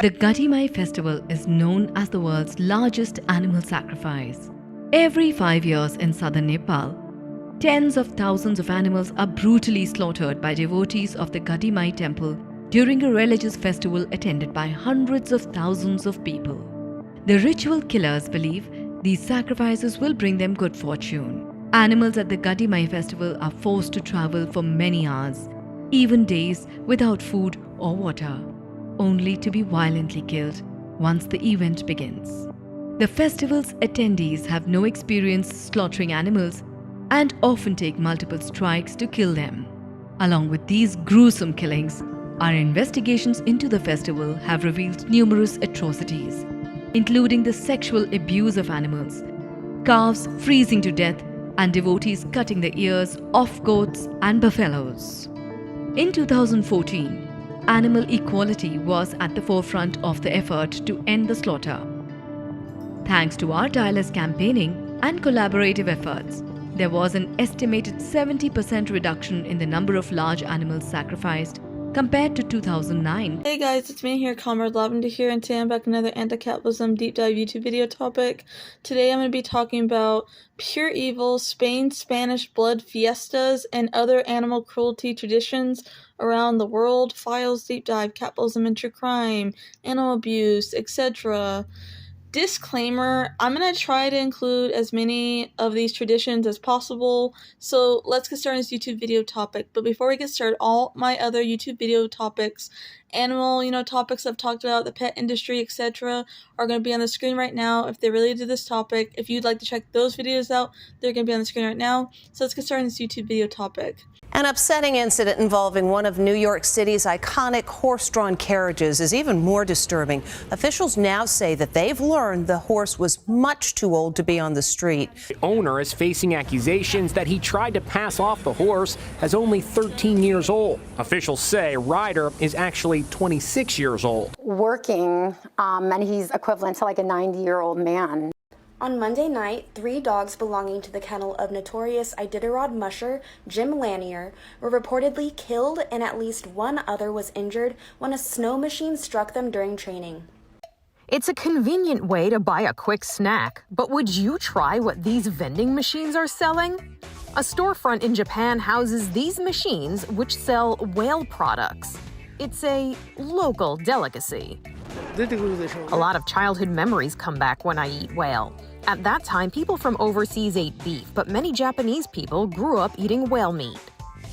The Gadimai festival is known as the world's largest animal sacrifice. Every 5 years in southern Nepal, tens of thousands of animals are brutally slaughtered by devotees of the Gadimai temple during a religious festival attended by hundreds of thousands of people. The ritual killers believe these sacrifices will bring them good fortune. Animals at the Gadimai festival are forced to travel for many hours, even days, without food or water, only to be violently killed once the event begins. The festival's attendees have no experience slaughtering animals and often take multiple strikes to kill them. Along with these gruesome killings, our investigations into the festival have revealed numerous atrocities, including the sexual abuse of animals, calves freezing to death, and devotees cutting the ears off goats and buffaloes. In 2014, animal equality was at the forefront of the effort to end the slaughter. Thanks to our tireless campaigning and collaborative efforts, there was an estimated 70% reduction in the number of large animals sacrificed compared to 2009. Hey guys, it's me here, Comrade Lavender here, and today I'm back with another anti-capitalism deep dive YouTube video topic. Today I'm going to be talking about pure evil, Spain Spanish blood fiestas, and other animal cruelty traditions around the world. Files, deep dive, capitalism and true crime, animal abuse, etc. Disclaimer, I'm going to try to include as many of these traditions as possible, so let's get started on this YouTube video topic. But before we get started, all my other YouTube video topics, animal, topics I've talked about, the pet industry, etc., are going to be on the screen right now if they're related to this topic. If you'd like to check those videos out, they're going to be on the screen right now. So let's get started on this YouTube video topic. An upsetting incident involving one of New York City's iconic horse-drawn carriages is even more disturbing. Officials now say that they've learned the horse was much too old to be on the street. The owner is facing accusations that he tried to pass off the horse as only 13 years old. Officials say Ryder is actually 26 years old. Working, and he's equivalent to like a 90-year-old man. On Monday night, 3 dogs belonging to the kennel of notorious Iditarod musher Jim Lanier were reportedly killed, and at least one other was injured when a snow machine struck them during training. It's a convenient way to buy a quick snack, but would you try what these vending machines are selling? A storefront in Japan houses these machines, which sell whale products. It's a local delicacy. A lot of childhood memories come back when I eat whale. At that time, people from overseas ate beef, but many Japanese people grew up eating whale meat.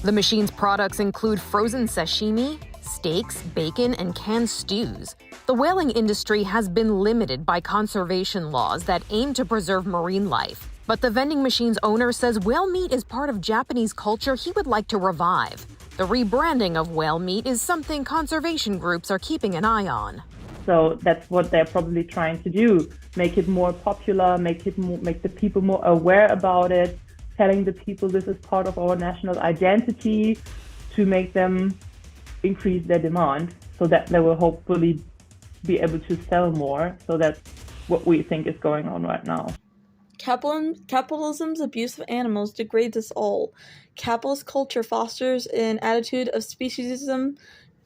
The machine's products include frozen sashimi, steaks, bacon, and canned stews. The whaling industry has been limited by conservation laws that aim to preserve marine life. But the vending machine's owner says whale meat is part of Japanese culture he would like to revive. The rebranding of whale meat is something conservation groups are keeping an eye on. So that's what they're probably trying to do, make it more popular, make the people more aware about it, telling the people this is part of our national identity to make them increase their demand so that they will hopefully be able to sell more. So that's what we think is going on right now. Capitalism's abuse of animals degrades us all. Capitalist culture fosters an attitude of speciesism,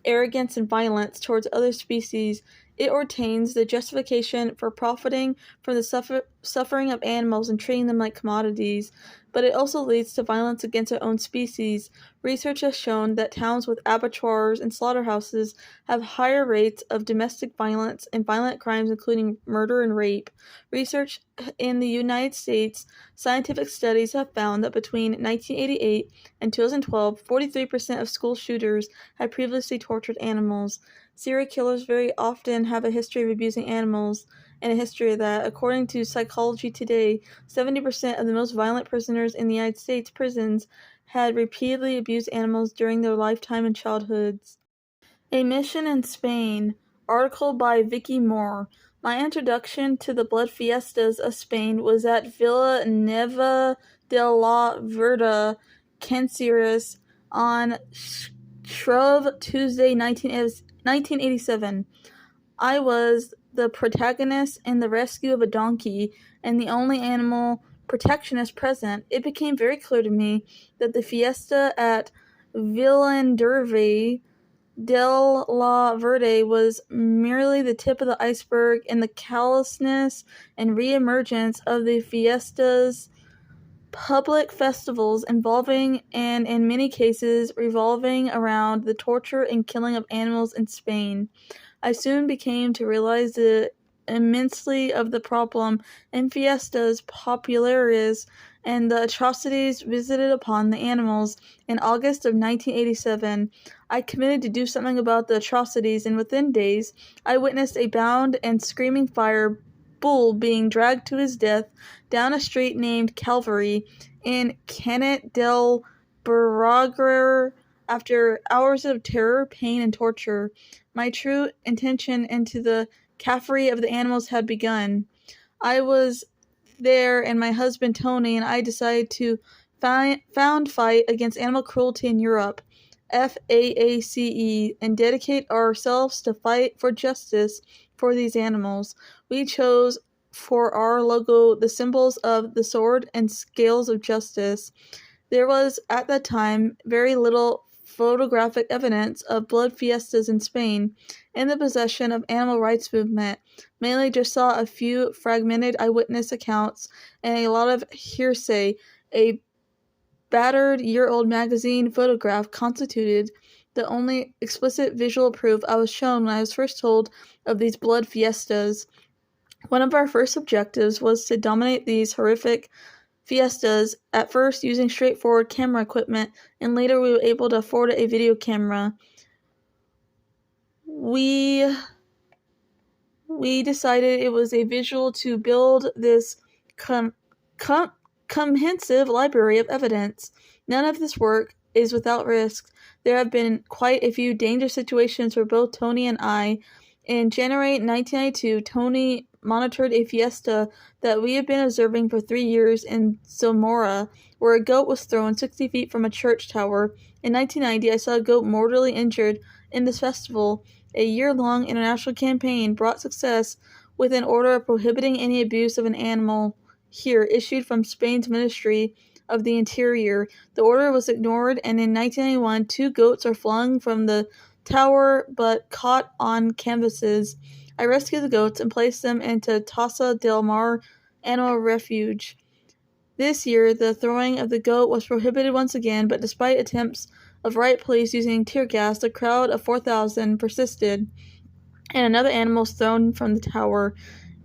arrogance, and violence towards other species. It ordains the justification for profiting from the suffering of animals and treating them like commodities, but it also leads to violence against our own species. Research has shown that towns with abattoirs and slaughterhouses have higher rates of domestic violence and violent crimes, including murder and rape. Research in the United States, scientific studies have found that between 1988 and 2012, 43% of school shooters had previously tortured animals. Serial killers very often have a history of abusing animals, and a history of that. According to Psychology Today, 70% of the most violent prisoners in the United States prisons had repeatedly abused animals during their lifetime and childhoods. A Mission in Spain. Article by Vicky Moore. My introduction to the blood fiestas of Spain was at Villa Neva de la Verda, Canceres, on Shrove Tuesday, 1987. I was the protagonist in the rescue of a donkey and the only animal protectionist present. It became very clear to me that the fiesta at Villeneuve del La Verde was merely the tip of the iceberg in the callousness and re-emergence of the Fiestas, public festivals involving and in many cases revolving around the torture and killing of animals in Spain. I soon became to realize the immensity of the problem in fiestas populares and the atrocities visited upon the animals. In August of 1987, I committed to do something about the atrocities, and within days, I witnessed a bound and screaming fire bull being dragged to his death down a street named Calvary in Canet del Baragrer after hours of terror, pain, and torture. My true intention into the caffrey of the animals had begun. I was there, and my husband Tony and I decided to found Fight Against Animal Cruelty in Europe, FAACE, and dedicate ourselves to fight for justice for these animals. We chose for our logo the symbols of the sword and scales of justice. There was, at that time, very little photographic evidence of blood fiestas in Spain in the possession of animal rights movement. Mainly just saw a few fragmented eyewitness accounts and a lot of hearsay. A battered year-old magazine photograph constituted the only explicit visual proof I was shown when I was first told of these blood fiestas. One of our first objectives was to dominate these horrific fiestas, at first using straightforward camera equipment, and later we were able to afford a video camera. We decided it was a visual to build this comprehensive library of evidence. None of this work is without risk. There have been quite a few dangerous situations for both Tony and I. In January 1992, Tony monitored a fiesta that we had been observing for 3 years in Zamora, where a goat was thrown 60 feet from a church tower. In 1990, I saw a goat mortally injured in this festival. A year-long international campaign brought success with an order prohibiting any abuse of an animal here, issued from Spain's Ministry of the Interior. The order was ignored, and in 1991, 2 goats were flung from the tower but caught on canvases. I rescued the goats and placed them into Tasa del Mar Animal Refuge. This year, the throwing of the goat was prohibited once again, but despite attempts of riot police using tear gas, the crowd of 4,000 persisted, and another animal was thrown from the tower.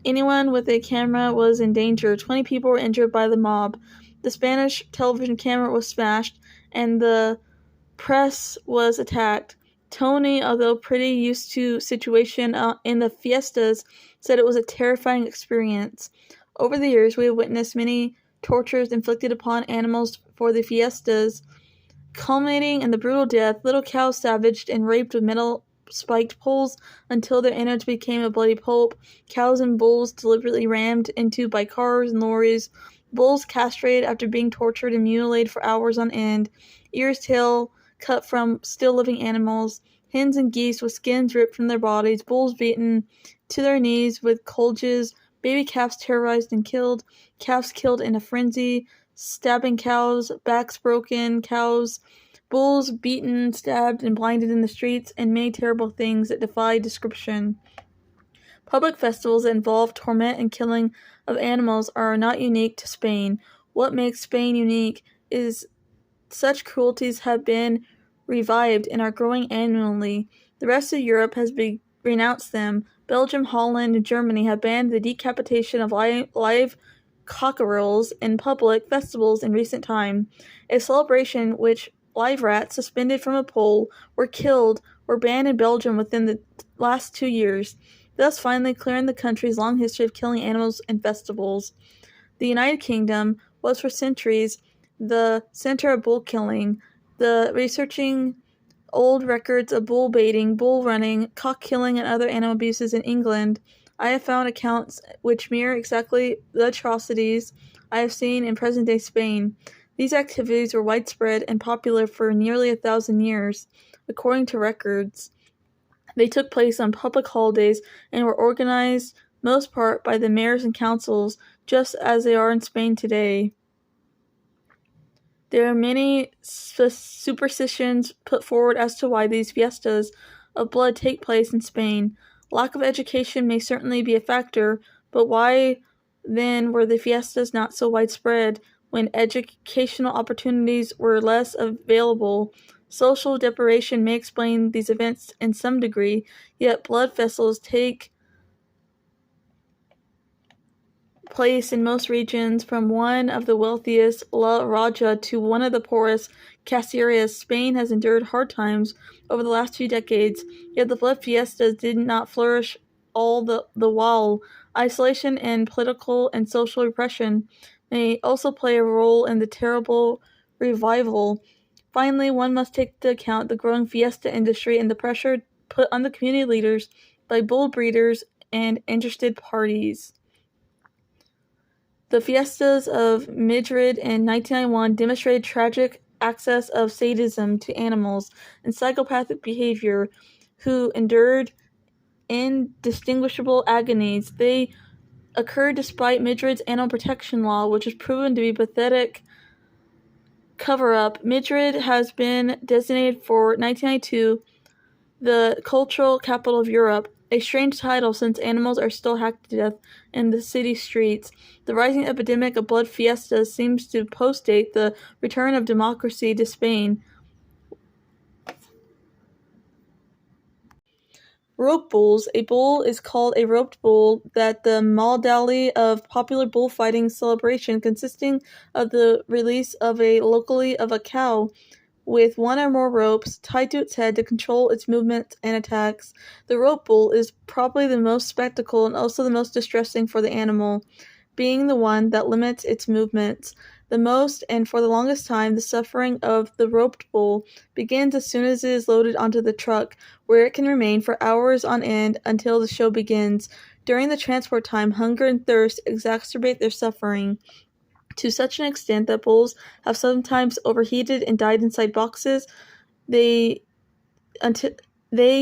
Anyone with a camera was in danger. 20 people were injured by the mob. The Spanish television camera was smashed, and the press was attacked. Tony, although pretty used to situation in the fiestas, said it was a terrifying experience. Over the years, we have witnessed many tortures inflicted upon animals for the fiestas, culminating in the brutal death, little cows savaged and raped with metal spiked poles until their innards became a bloody pulp, cows and bulls deliberately rammed into by cars and lorries, bulls castrated after being tortured and mutilated for hours on end, ears, tail cut from still living animals, hens and geese with skins ripped from their bodies, bulls beaten to their knees with colges, baby calves terrorized and killed, calves killed in a frenzy, stabbing cows, backs broken, cows, bulls beaten, stabbed, and blinded in the streets, and many terrible things that defy description. Public festivals that involve torment and killing of animals are not unique to Spain. What makes Spain unique is such cruelties have been revived and are growing annually. The rest of Europe has renounced them. Belgium, Holland, and Germany have banned the decapitation of live cockerels in public festivals in recent time. A celebration which live rats suspended from a pole were killed were banned in Belgium within the last 2 years, thus finally clearing the country's long history of killing animals in festivals. The United Kingdom was for centuries the center of bull killing, the researching old records of bull baiting, bull running, cock killing, and other animal abuses in England. I have found accounts which mirror exactly the atrocities I have seen in present-day Spain. These activities were widespread and popular for nearly 1,000 years, according to records. They took place on public holidays and were organized most part by the mayors and councils, just as they are in Spain today. There are many superstitions put forward as to why these fiestas of blood take place in Spain. Lack of education may certainly be a factor, but why then were the fiestas not so widespread when educational opportunities were less available? Social deprivation may explain these events in some degree, yet blood festivals take place in most regions, from one of the wealthiest, La Raja, to one of the poorest, Caceres. Spain has endured hard times over the last few decades, yet the blood fiestas did not flourish all the while. Isolation and political and social repression may also play a role in the terrible revival. Finally, one must take into account the growing fiesta industry and the pressure put on the community leaders by bull breeders and interested parties. The fiestas of Madrid in 1991 demonstrated tragic access of sadism to animals and psychopathic behavior, who endured indistinguishable agonies. They occurred despite Madrid's animal protection law, which was proven to be pathetic cover-up. Madrid has been designated for 1992 the cultural capital of Europe, a strange title since animals are still hacked to death in the city streets. The rising epidemic of blood fiestas seems to postdate the return of democracy to Spain. Rope bulls. A bull is called a roped bull, that the modality of popular bullfighting celebration consisting of the release of a cow with one or more ropes tied to its head to control its movements and attacks. The rope bull is probably the most spectacle and also the most distressing for the animal, being the one that limits its movements the most, and for the longest time the suffering of the roped bull begins as soon as it is loaded onto the truck, where it can remain for hours on end until the show begins. During the transport time, hunger and thirst exacerbate their suffering to such an extent that bulls have sometimes overheated and died inside boxes. They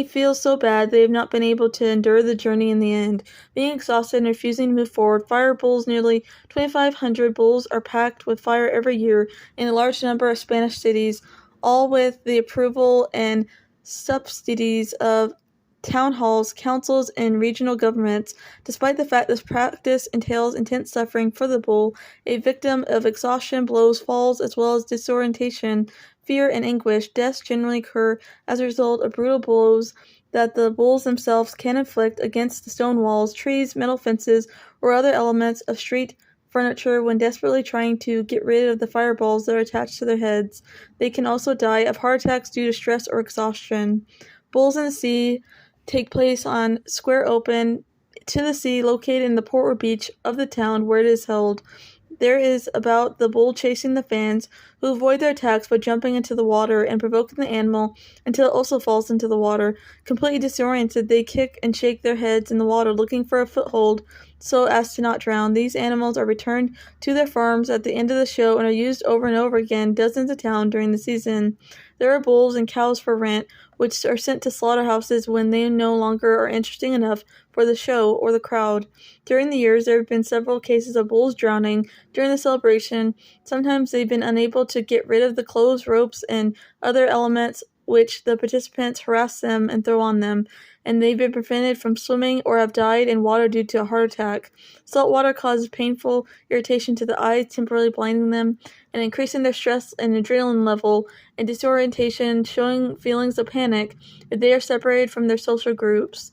feel so bad they have not been able to endure the journey in the end. Being exhausted and refusing to move forward, fire bulls, nearly 2,500 bulls, are packed with fire every year in a large number of Spanish cities, all with the approval and subsidies of town halls, councils, and regional governments. Despite the fact this practice entails intense suffering for the bull, a victim of exhaustion, blows, falls, as well as disorientation, fear, and anguish, deaths generally occur as a result of brutal blows that the bulls themselves can inflict against the stone walls, trees, metal fences, or other elements of street furniture when desperately trying to get rid of the fireballs that are attached to their heads. They can also die of heart attacks due to stress or exhaustion. Bulls in the sea take place on square open to the sea located in the port or beach of the town where it is held. There is about the bull chasing the fans, who avoid their attacks by jumping into the water and provoking the animal until it also falls into the water. Completely disoriented, they kick and shake their heads in the water, looking for a foothold so as to not drown. These animals are returned to their farms at the end of the show and are used over and over again dozens of times during the season. There are bulls and cows for rent, which are sent to slaughterhouses when they no longer are interesting enough for the show or the crowd. During the years, there have been several cases of bulls drowning during the celebration. Sometimes they've been unable to get rid of the clothes, ropes, and other elements which the participants harass them and throw on them, and they've been prevented from swimming or have died in water due to a heart attack. Salt water causes painful irritation to the eyes, temporarily blinding them and increasing their stress and adrenaline level, and disorientation, showing feelings of panic if they are separated from their social groups.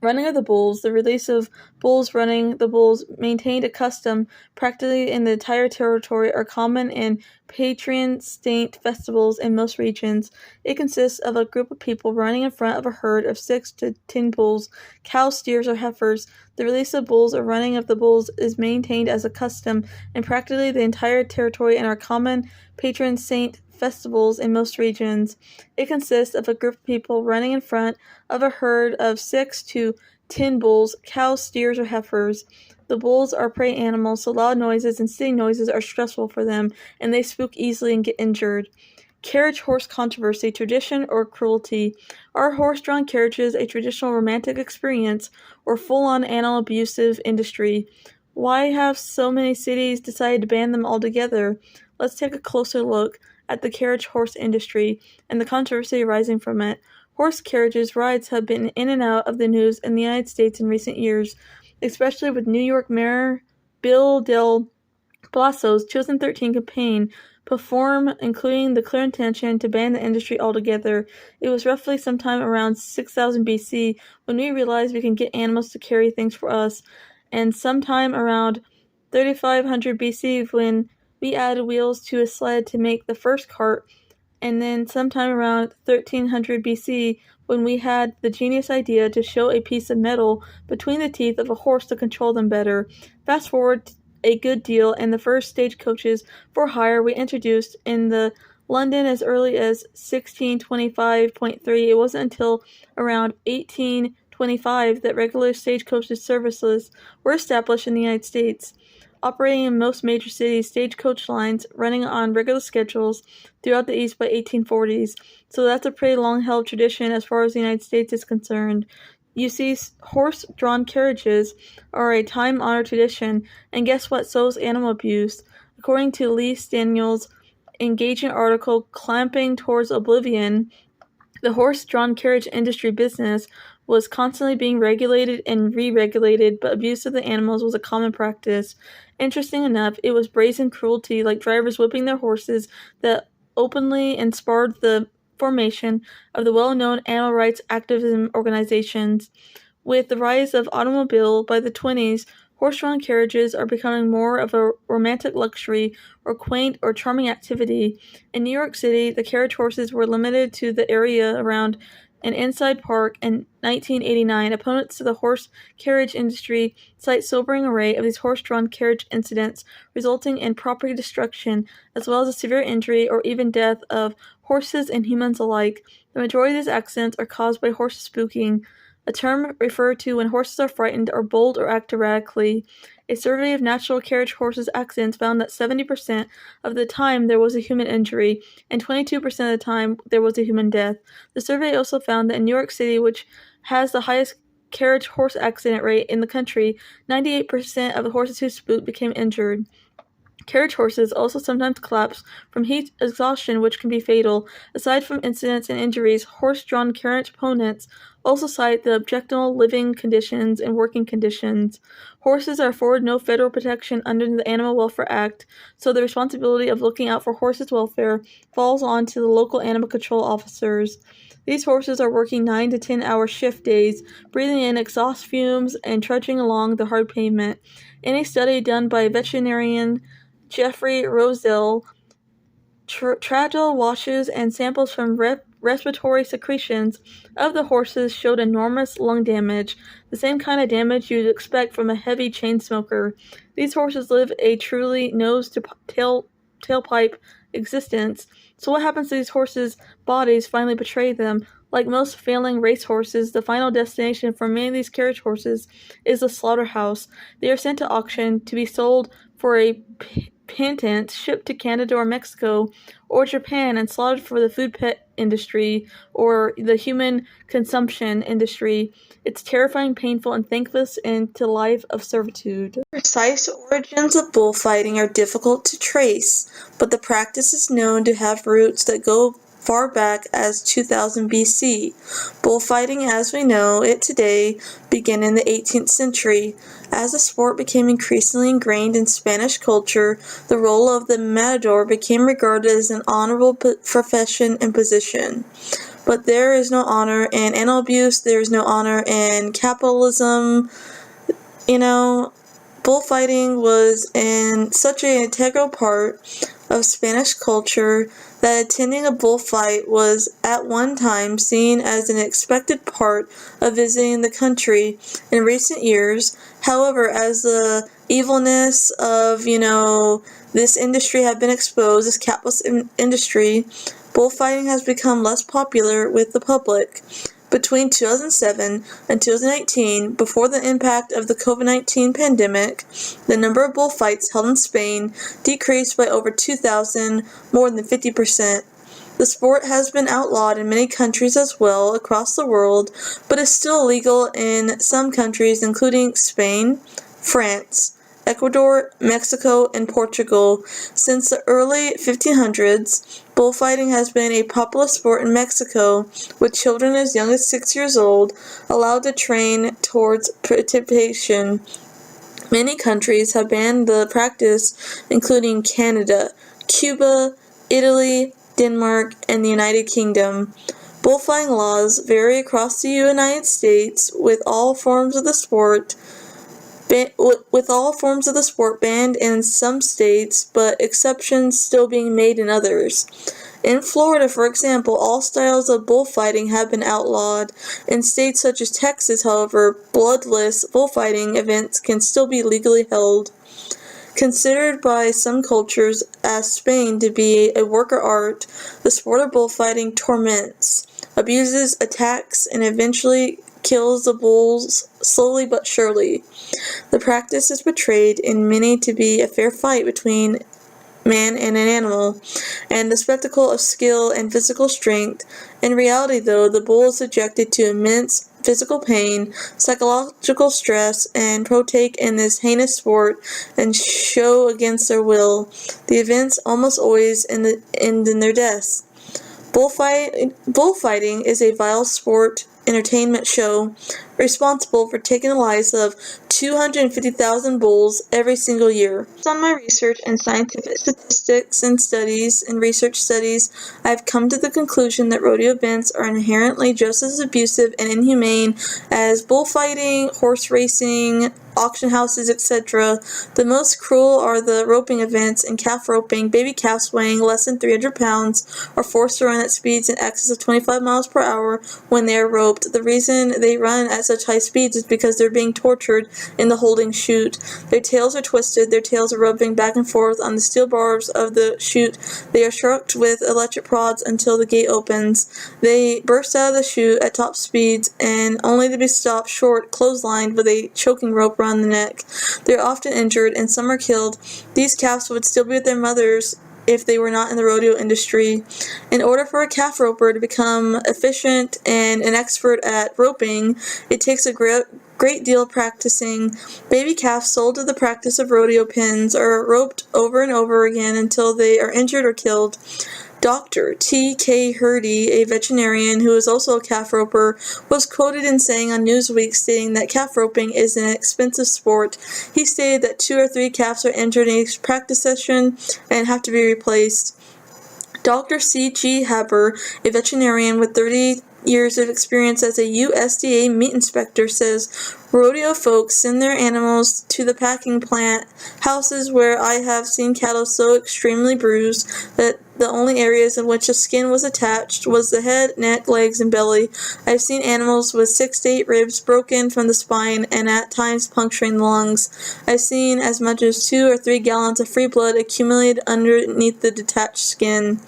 Running of the bulls. The release of bulls running the bulls maintained a custom practically in the entire territory are common in patron saint festivals in most regions. It consists of a group of people running in front of a herd of 6 to 10 bulls, cows, steers, or heifers. The release of bulls or running of the bulls is maintained as a custom in practically the entire territory and are common patron saint festivals in most regions. It consists of a group of people running in front of a herd of 6 to 10 bulls, cows, steers, or heifers. The bulls are prey animals, so loud noises and city noises are stressful for them, and they spook easily and get injured. Carriage horse controversy, tradition or cruelty. Are horse-drawn carriages a traditional romantic experience or full-on animal abusive industry? Why have so many cities decided to ban them altogether? let's take a closer look at the carriage horse industry and the controversy arising from it. Horse carriages rides have been in and out of the news in the United States in recent years, especially with New York Mayor Bill de Blasio's 2013 campaign platform, including the clear intention to ban the industry altogether. It was roughly sometime around 6000 BC when we realized we can get animals to carry things for us, and sometime around 3500 BC when we added wheels to a sled to make the first cart, and then sometime around 1300 BC when we had the genius idea to show a piece of metal between the teeth of a horse to control them better. Fast forward a good deal, and the first stagecoaches for hire we introduced in the London as early as 1625.3. It wasn't until around 1825 that regular stagecoaches services were established in the United States. Operating in most major cities, stagecoach lines running on regular schedules throughout the East by 1840s. So that's a pretty long-held tradition as far as the United States is concerned. You see, horse-drawn carriages are a time-honored tradition, and guess what? So is animal abuse. According to Lee Daniels' engaging article, Clamping Towards Oblivion, the horse-drawn carriage industry business was constantly being regulated and re-regulated, but abuse of the animals was a common practice. Interesting enough, it was brazen cruelty, like drivers whipping their horses, that openly inspired the formation of the well-known animal rights activism organizations. With the rise of automobile by the 20s, horse-drawn carriages are becoming more of a romantic luxury or quaint or charming activity. In New York City, the carriage horses were limited to the area around an inside park in 1989. Opponents to the horse carriage industry cite sobering array of these horse-drawn carriage incidents resulting in property destruction as well as a severe injury or even death of horses and humans alike. The majority of these accidents are caused by horses spooking, a term referred to when horses are frightened or bold or act erratically. A survey of natural carriage horses accidents found that 70% of the time there was a human injury, and 22% of the time there was a human death. The survey also found that in New York City, which has the highest carriage horse accident rate in the country, 98% of the horses who spooked became injured. Carriage horses also sometimes collapse from heat exhaustion, which can be fatal. Aside from incidents and injuries, horse-drawn carriage opponents also cite the objectionable living conditions and working conditions. Horses are afforded no federal protection under the Animal Welfare Act, so the responsibility of looking out for horses' welfare falls on to the local animal control officers. These horses are working 9 to 10-hour shift days, breathing in exhaust fumes and trudging along the hard pavement. In a study done by veterinarian Jeffrey Rosell, tracheal washes and samples from respiratory secretions of the horses showed enormous lung damage, the same kind of damage you'd expect from a heavy chain smoker. These horses live a truly nose-to-tailpipe existence. So what happens to these horses' bodies finally betray them? Like most failing race horses, the final destination for many of these carriage horses is the slaughterhouse. They are sent to auction to be sold for a pittance, shipped to Canada or Mexico or Japan and slaughtered for the food pet industry or the human consumption industry. It's terrifying, painful, and thankless into life of servitude. The precise origins of bullfighting are difficult to trace, but the practice is known to have roots that go far back as 2000 BC. Bullfighting as we know it today began in the 18th century. As the sport became increasingly ingrained in Spanish culture, the role of the matador became regarded as an honorable profession and position. But there is no honor in animal abuse, there is no honor in capitalism. Bullfighting was such an integral part of Spanish culture that attending a bullfight was at one time seen as an expected part of visiting the country. In recent years, however, as the evilness of, this industry have been exposed, this capitalist industry, bullfighting has become less popular with the public. Between 2007 and 2018, before the impact of the COVID-19 pandemic, the number of bullfights held in Spain decreased by over 2,000, more than 50%. The sport has been outlawed in many countries as well across the world, but is still illegal in some countries including Spain, France, Ecuador, Mexico, and Portugal. Since the early 1500s, bullfighting has been a popular sport in Mexico, with children as young as 6 years old allowed to train towards participation. Many countries have banned the practice, including Canada, Cuba, Italy, Denmark, and the United Kingdom. Bullfighting laws vary across the United States, with all forms of the sport banned in some states, but exceptions still being made in others. In Florida, for example, all styles of bullfighting have been outlawed. In states such as Texas, however, bloodless bullfighting events can still be legally held. Considered by some cultures as Spain to be a work of art, the sport of bullfighting torments, abuses, attacks, and eventually kills the bulls slowly but surely. The practice is portrayed in many to be a fair fight between man and an animal, and the spectacle of skill and physical strength. In reality, though, the bull is subjected to immense physical pain, psychological stress, and partake in this heinous sport and show against their will. The events almost always end in their deaths. Bullfighting is a vile sport entertainment show responsible for taking the lives of 250,000 bulls every single year. Based on my research and scientific statistics and research studies, I have come to the conclusion that rodeo events are inherently just as abusive and inhumane as bullfighting, horse racing, auction houses, etc. The most cruel are the roping events and calf roping. Baby calves weighing less than 300 pounds are forced to run at speeds in excess of 25 miles per hour when they are roped. The reason they run at such high speeds is because they're being tortured in the holding chute. Their tails are twisted, their tails are rubbing back and forth on the steel bars of the chute. They are struck with electric prods until the gate opens. They burst out of the chute at top speeds and only to be stopped short, clotheslined with a choking rope around the neck. They are often injured and some are killed. These calves would still be with their mothers if they were not in the rodeo industry. In order for a calf roper to become efficient and an expert at roping, it takes a great deal of practicing. Baby calves sold to the practice of rodeo pins are roped over and over again until they are injured or killed. Dr. T.K. Hurdy, a veterinarian who is also a calf roper, was quoted in saying on Newsweek stating that calf roping is an expensive sport. He stated that 2 or 3 calves are injured in each practice session and have to be replaced. Dr. C.G. Haber, a veterinarian with 30 years of experience as a USDA meat inspector, says rodeo folks send their animals to the packing plant houses where I have seen cattle so extremely bruised that the only areas in which the skin was attached was the head, neck, legs, and belly. I've seen animals with 6 to 8 ribs broken from the spine and at times puncturing the lungs. I've seen as much as 2 or 3 gallons of free blood accumulated underneath the detached skin.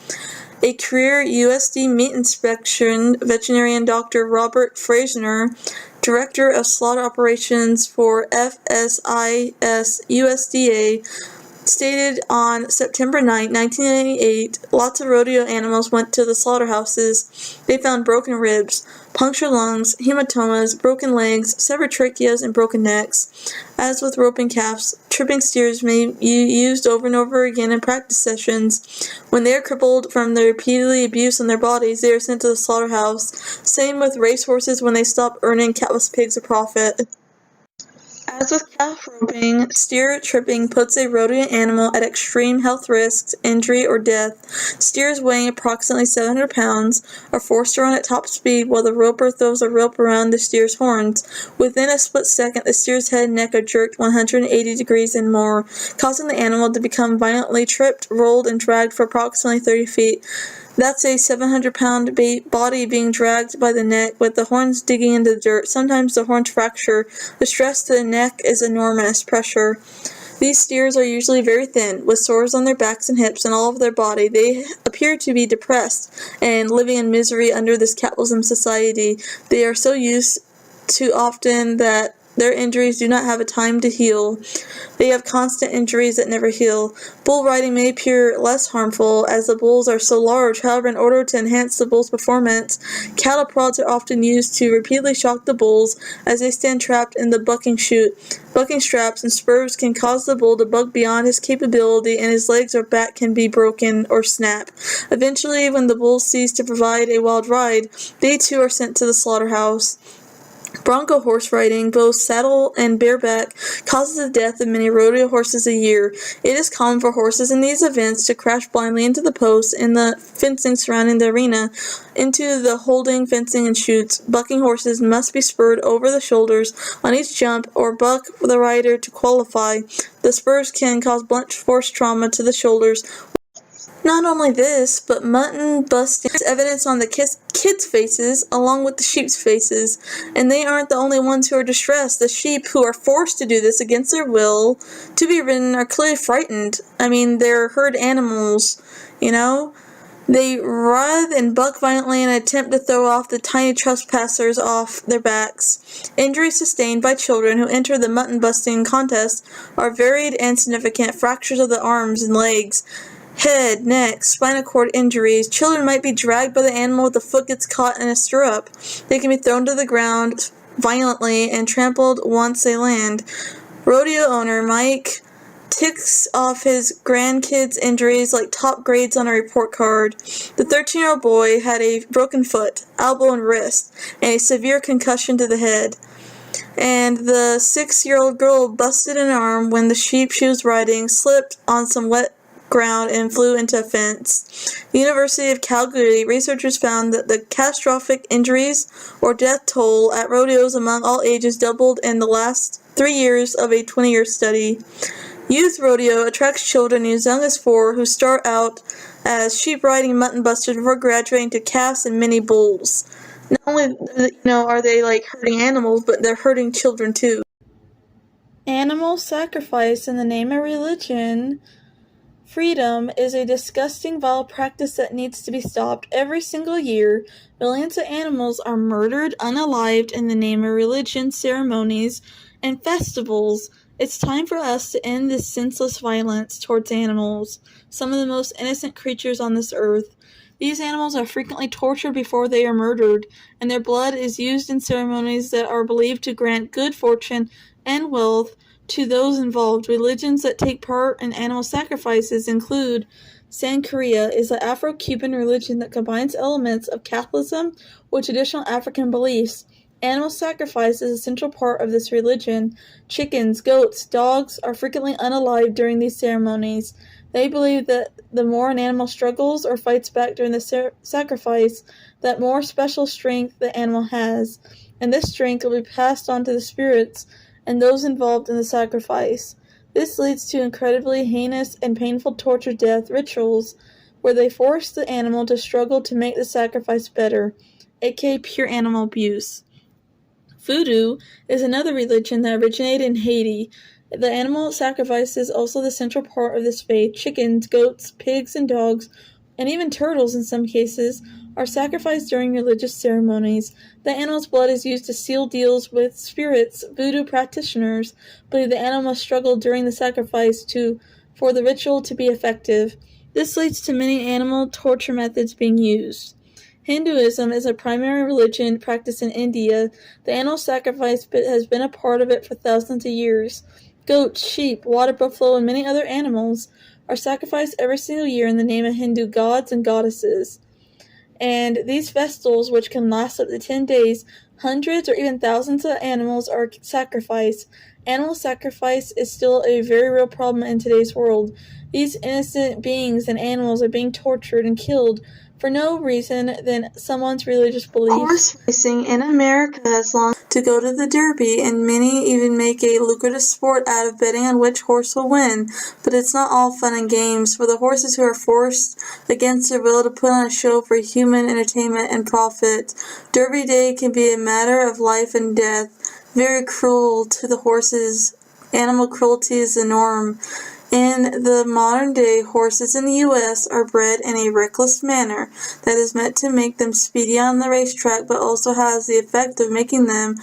A career USD meat inspection veterinarian Dr. Robert Frazier, director of slaughter operations for FSIS USDA, stated on September 9, 1998, lots of rodeo animals went to the slaughterhouses. They found broken ribs, punctured lungs, hematomas, broken legs, severed tracheas, and broken necks. As with roping calves, tripping steers may be used over and over again in practice sessions. When they are crippled from the repeated abuse on their bodies, they are sent to the slaughterhouse. Same with racehorses when they stop earning catless pigs a profit. As with calf roping, steer tripping puts a rodeo animal at extreme health risks, injury, or death. Steers weighing approximately 700 pounds are forced to run at top speed while the roper throws a rope around the steer's horns. Within a split second, the steer's head and neck are jerked 180 degrees and more, causing the animal to become violently tripped, rolled, and dragged for approximately 30 feet. That's a 700-pound body being dragged by the neck with the horns digging into the dirt. Sometimes the horns fracture. The stress to the neck is enormous pressure. These steers are usually very thin, with sores on their backs and hips and all over their body. They appear to be depressed and living in misery under this capitalism society. They are so used to often that Their injuries do not have a time to heal. They have constant injuries that never heal. Bull riding may appear less harmful as the bulls are so large. However, in order to enhance the bull's performance, cattle prods are often used to repeatedly shock the bulls as they stand trapped in the bucking chute. Bucking straps and spurs can cause the bull to buck beyond his capability, and his legs or back can be broken or snap. Eventually, when the bulls cease to provide a wild ride, they too are sent to the slaughterhouse. Bronco horse riding, both saddle and bareback, causes the death of many rodeo horses a year. It is common for horses in these events to crash blindly into the posts in the fencing surrounding the arena, into the holding fencing and chutes. Bucking horses must be spurred over the shoulders on each jump or buck the rider to qualify. The spurs can cause blunt force trauma to the shoulders. Not only this, but mutton busting is evidence on the kids' faces, along with the sheep's faces. And they aren't the only ones who are distressed. The sheep who are forced to do this against their will to be ridden are clearly frightened. I mean, they're herd animals, you know? They writhe and buck violently in an attempt to throw off the tiny trespassers off their backs. Injuries sustained by children who enter the mutton busting contest are varied and significant. Fractures of the arms and legs, head, neck, spinal cord injuries. Children might be dragged by the animal if the foot gets caught in a stirrup. They can be thrown to the ground violently and trampled once they land. Rodeo owner Mike ticks off his grandkids' injuries like top grades on a report card. The 13-year-old boy had a broken foot, elbow, and wrist, and a severe concussion to the head. And the 6-year-old girl busted an arm when the sheep she was riding slipped on some wet ground and flew into a fence. The University of Calgary researchers found that the catastrophic injuries or death toll at rodeos among all ages doubled in the last 3 years of a 20-year study. Youth rodeo attracts children as young as 4 who start out as sheep riding mutton busters before graduating to calves and mini bulls. Not only are they like hurting animals, but they're hurting children too. Animal sacrifice in the name of religion. Freedom is a disgusting, vile practice that needs to be stopped. Every single year, millions of animals are murdered unalived in the name of religion, ceremonies, and festivals. It's time for us to end this senseless violence towards animals, some of the most innocent creatures on this earth. These animals are frequently tortured before they are murdered, and their blood is used in ceremonies that are believed to grant good fortune and wealth to those involved. Religions that take part in animal sacrifices include Santeria is an Afro-Cuban religion that combines elements of Catholicism with traditional African beliefs. Animal sacrifice is a central part of this religion. Chickens, goats, dogs are frequently unalived during these ceremonies. They believe that the more an animal struggles or fights back during the sacrifice, that more special strength the animal has, and this strength will be passed on to the spirits and those involved in the sacrifice. This leads to incredibly heinous and painful torture death rituals where they force the animal to struggle to make the sacrifice better, aka pure animal abuse. Voodoo is another religion that originated in Haiti. The animal sacrifice is also the central part of this faith. Chickens, goats, pigs, and dogs, and even turtles in some cases, are sacrificed during religious ceremonies. The animal's blood is used to seal deals with spirits. Voodoo practitioners believe the animal must struggle during the sacrifice for the ritual to be effective. This leads to many animal torture methods being used. Hinduism is a primary religion practiced in India. The animal sacrifice has been a part of it for thousands of years. Goats, sheep, water buffalo, and many other animals are sacrificed every single year in the name of Hindu gods and goddesses. And these festivals, which can last up to 10 days, hundreds or even thousands of animals are sacrificed. Animal sacrifice is still a very real problem in today's world. These innocent beings and animals are being tortured and killed for no reason than someone's religious beliefs. Horse racing in America has long to go to the Derby, and many even make a lucrative sport out of betting on which horse will win. But it's not all fun and games for the horses who are forced against their will to put on a show for human entertainment and profit. Derby Day can be a matter of life and death. Very cruel to the horses. Animal cruelty is the norm. In the modern day, horses in the U.S. are bred in a reckless manner that is meant to make them speedy on the racetrack, but also has the effect of making them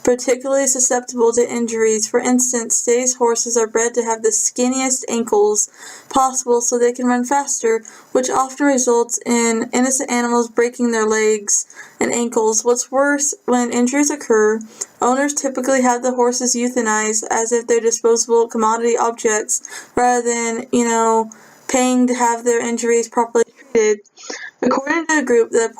particularly susceptible to injuries. For instance, today's horses are bred to have the skinniest ankles possible so they can run faster, which often results in innocent animals breaking their legs and ankles. What's worse, when injuries occur, owners typically have the horses euthanized as if they're disposable commodity objects rather than, paying to have their injuries properly treated. According to a group that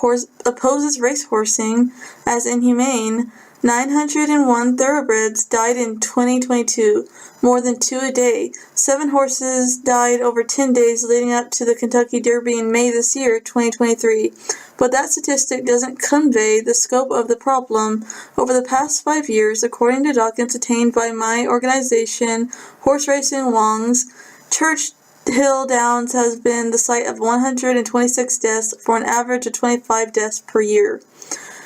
opposes racehorsing as inhumane, 901 thoroughbreds died in 2022, more than 2 a day. 7 horses died over 10 days leading up to the Kentucky Derby in May this year, 2023. But that statistic doesn't convey the scope of the problem. Over the past 5 years, according to documents obtained by my organization, Horse Racing Wongs, Churchill Downs has been the site of 126 deaths for an average of 25 deaths per year.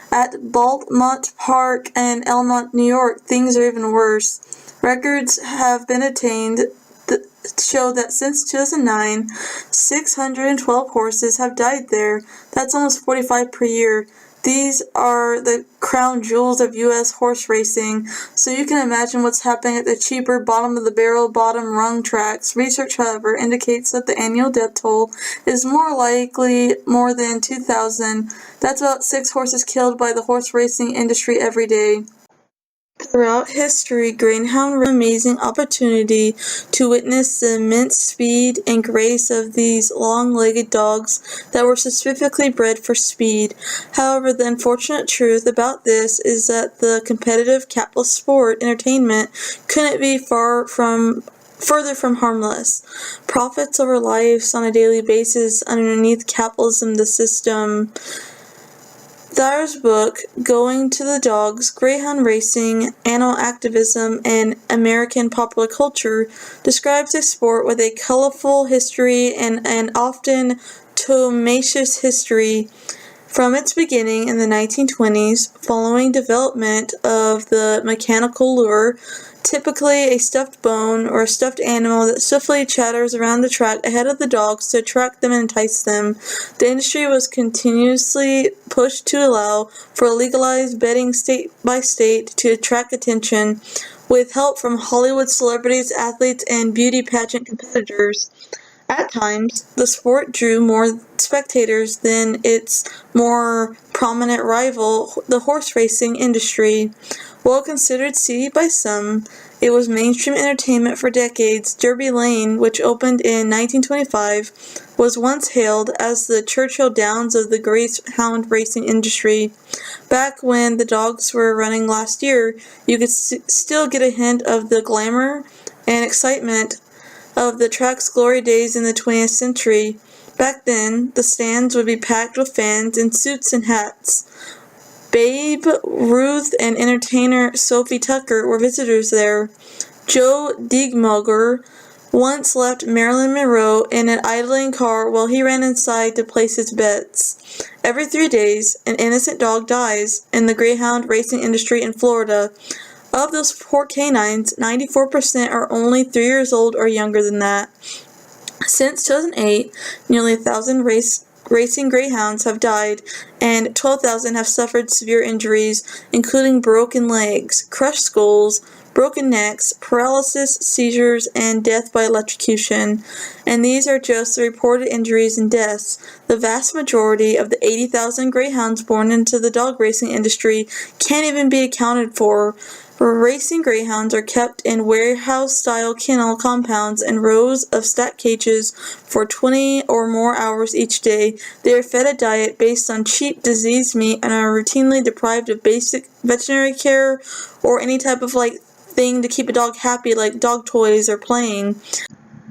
At Baltmont Park and Elmont, New York, things are even worse. Records have been attained that show that since 2009, 612 horses have died there. That's almost 45 per year. These are the crown jewels of U.S. horse racing, so you can imagine what's happening at the cheaper bottom-of-the-barrel, bottom-rung tracks. Research, however, indicates that the annual death toll is more likely more than 2,000. That's about 6 horses killed by the horse racing industry every day. Throughout history, greyhound was an amazing opportunity to witness the immense speed and grace of these long-legged dogs that were specifically bred for speed. However, the unfortunate truth about this is that the competitive capitalist sport entertainment couldn't be further from harmless. Profits over lives on a daily basis underneath capitalism, the system. Thayer's book, Going to the Dogs, Greyhound Racing, Animal Activism, and American Popular Culture, describes a sport with a colorful history and an often tumultuous history. From its beginning in the 1920s, following development of the mechanical lure, typically a stuffed bone or a stuffed animal that swiftly chatters around the track ahead of the dogs to attract them and entice them. The industry was continuously pushed to allow for legalized betting state by state to attract attention, with help from Hollywood celebrities, athletes, and beauty pageant competitors. At times, the sport drew more spectators than its more prominent rival, the horse racing industry. While considered seedy by some, it was mainstream entertainment for decades. Derby Lane, which opened in 1925, was once hailed as the Churchill Downs of the greyhound racing industry. Back when the dogs were running last year, you could still get a hint of the glamour and excitement of the track's glory days in the 20th century. Back then, the stands would be packed with fans in suits and hats. Babe Ruth and entertainer Sophie Tucker were visitors there. Joe Diegmugger once left Marilyn Monroe in an idling car while he ran inside to place his bets. Every 3 days, an innocent dog dies in the greyhound racing industry in Florida. Of those poor canines, 94% are only 3 years old or younger than that. Since 2008, nearly 1,000 racing greyhounds have died, and 12,000 have suffered severe injuries, including broken legs, crushed skulls, broken necks, paralysis, seizures, and death by electrocution. And these are just the reported injuries and deaths. The vast majority of the 80,000 greyhounds born into the dog racing industry can't even be accounted for. Racing greyhounds are kept in warehouse-style kennel compounds and rows of stacked cages for 20 or more hours each day. They are fed a diet based on cheap, diseased meat and are routinely deprived of basic veterinary care or any type of thing to keep a dog happy, like dog toys or playing.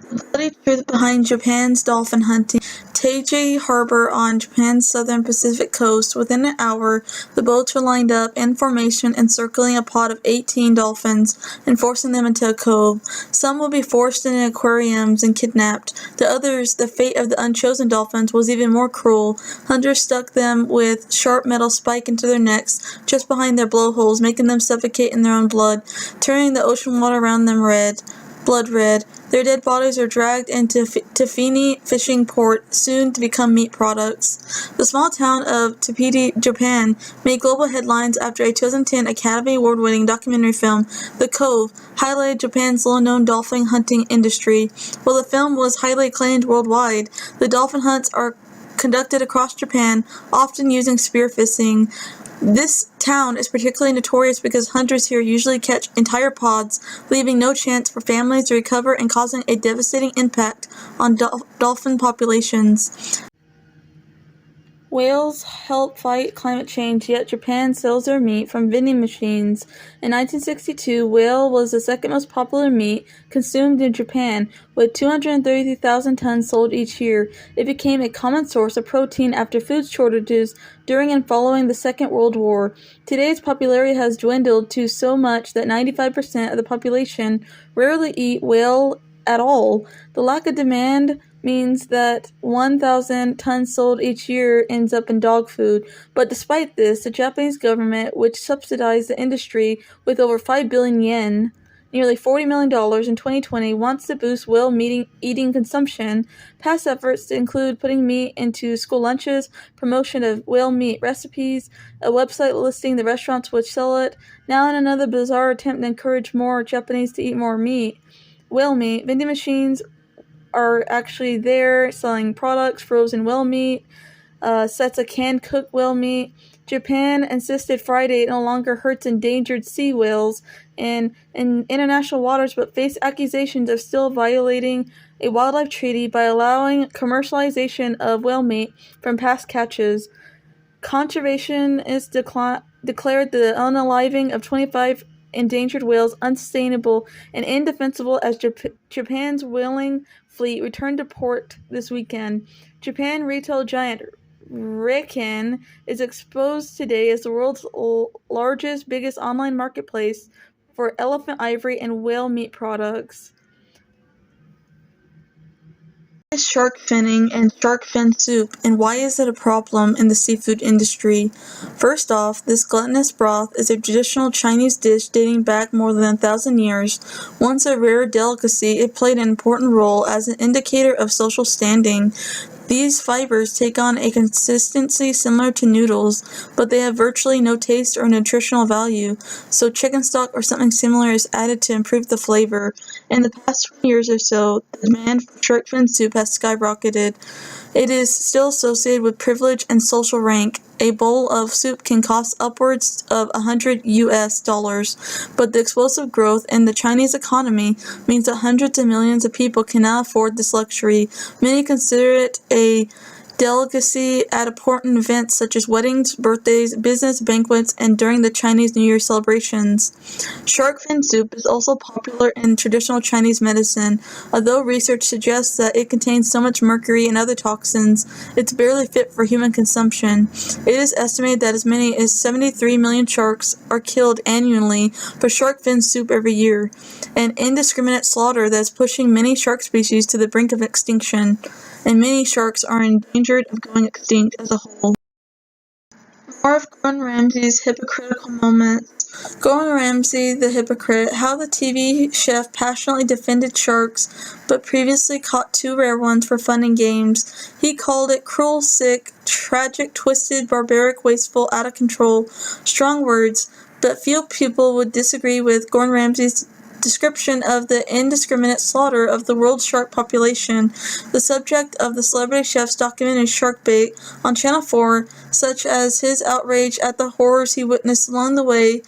The bloody truth behind Japan's dolphin hunting. Taiji Harbor on Japan's southern Pacific coast. Within an hour, the boats were lined up in formation encircling a pod of 18 dolphins and forcing them into a cove. Some will be forced into aquariums and kidnapped. To others, the fate of the unchosen dolphins was even more cruel. Hunters stuck them with sharp metal spike into their necks, just behind their blowholes, making them suffocate in their own blood, turning the ocean water around them red. blood red. Their dead bodies are dragged into Tafini fishing port, soon to become meat products. The small town of Taiji, Japan, made global headlines after a 2010 Academy Award-winning documentary film, The Cove, highlighted Japan's little-known dolphin hunting industry. While the film was highly acclaimed worldwide, the dolphin hunts are conducted across Japan, often using spearfishing. This town is particularly notorious because hunters here usually catch entire pods, leaving no chance for families to recover and causing a devastating impact on dolphin populations. Whales help fight climate change, yet Japan sells their meat from vending machines. In 1962, whale was the second most popular meat consumed in Japan, with 233,000 tons sold each year. It became a common source of protein after food shortages during and following the Second World War. Today's popularity has dwindled to so much that 95% of the population rarely eat whale at all. The lack of demand means that 1,000 tons sold each year ends up in dog food. But despite this, the Japanese government, which subsidized the industry with over 5 billion yen, nearly $40 million in 2020, wants to boost whale meat eating consumption. Past efforts include putting meat into school lunches, promotion of whale meat recipes, a website listing the restaurants which sell it. Now in another bizarre attempt to encourage more Japanese to eat more meat, whale meat, vending machines are actually there selling products, frozen whale meat, sets of canned cooked whale meat. Japan insisted Friday it no longer hurts endangered sea whales in international waters, but faced accusations of still violating a wildlife treaty by allowing commercialization of whale meat from past catches. Conservationists declared the unaliving of 25 endangered whales unsustainable and indefensible as Japan's whaling fleet returned to port this weekend. Japan retail giant Riken is exposed today as the world's largest, biggest online marketplace for elephant ivory and whale meat products. Shark finning and shark fin soup, and why is it a problem in the seafood industry? First off, this gluttonous broth is a traditional Chinese dish dating back more than 1,000 years. Once a rare delicacy, it played an important role as an indicator of social standing. These fibers take on a consistency similar to noodles, but they have virtually no taste or nutritional value, so chicken stock or something similar is added to improve the flavor. In the past 20 years or so, the demand for shark fin soup has skyrocketed. It is still associated with privilege and social rank. A bowl of soup can cost upwards of $100, but the explosive growth in the Chinese economy means that hundreds of millions of people cannot afford this luxury. Many consider it a delicacy at important events such as weddings, birthdays, business banquets, and during the Chinese New Year celebrations. Shark fin soup is also popular in traditional Chinese medicine. Although research suggests that it contains so much mercury and other toxins, it's barely fit for human consumption. It is estimated that as many as 73 million sharks are killed annually for shark fin soup every year, an indiscriminate slaughter that is pushing many shark species to the brink of extinction, and many sharks are endangered of going extinct as a whole. More of Gordon Ramsay's hypocritical moments. Gordon Ramsay, the hypocrite, how the TV chef passionately defended sharks, but previously caught 2 rare ones for fun and games. He called it cruel, sick, tragic, twisted, barbaric, wasteful, out of control. Strong words, but few people would disagree with Gordon Ramsay's description of the indiscriminate slaughter of the world's shark population. The subject of the celebrity chef's documentary Shark Bait on Channel 4, such as his outrage at the horrors he witnessed along the way,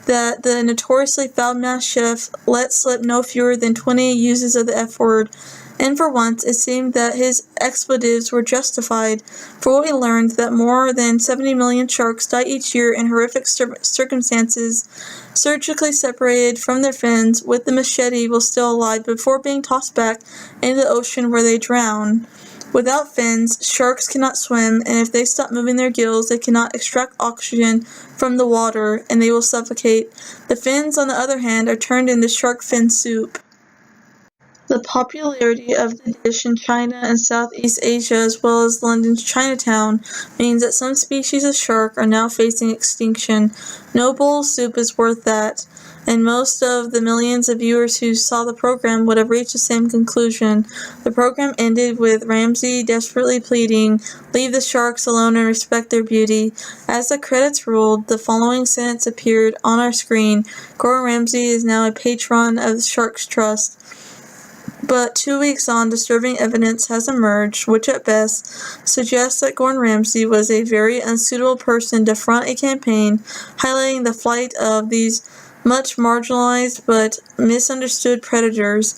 that the notoriously foul-mouthed chef let slip no fewer than 20 uses of the F-word. And for once, it seemed that his expletives were justified, for we learned that more than 70 million sharks die each year in horrific circumstances, surgically separated from their fins, with the machete while still alive, before being tossed back into the ocean where they drown. Without fins, sharks cannot swim, and if they stop moving their gills, they cannot extract oxygen from the water, and they will suffocate. The fins, on the other hand, are turned into shark fin soup. The popularity of the dish in China and Southeast Asia, as well as London's Chinatown, means that some species of shark are now facing extinction. No bowl of soup is worth that. and most of the millions of viewers who saw the program would have reached the same conclusion. The program ended with Ramsay desperately pleading, "Leave the sharks alone and respect their beauty." As the credits rolled, the following sentence appeared on our screen: "Gordon Ramsay is now a patron of the Sharks Trust." But 2 weeks on, disturbing evidence has emerged, which at best suggests that Gordon Ramsay was a very unsuitable person to front a campaign highlighting the plight of these much marginalized but misunderstood predators.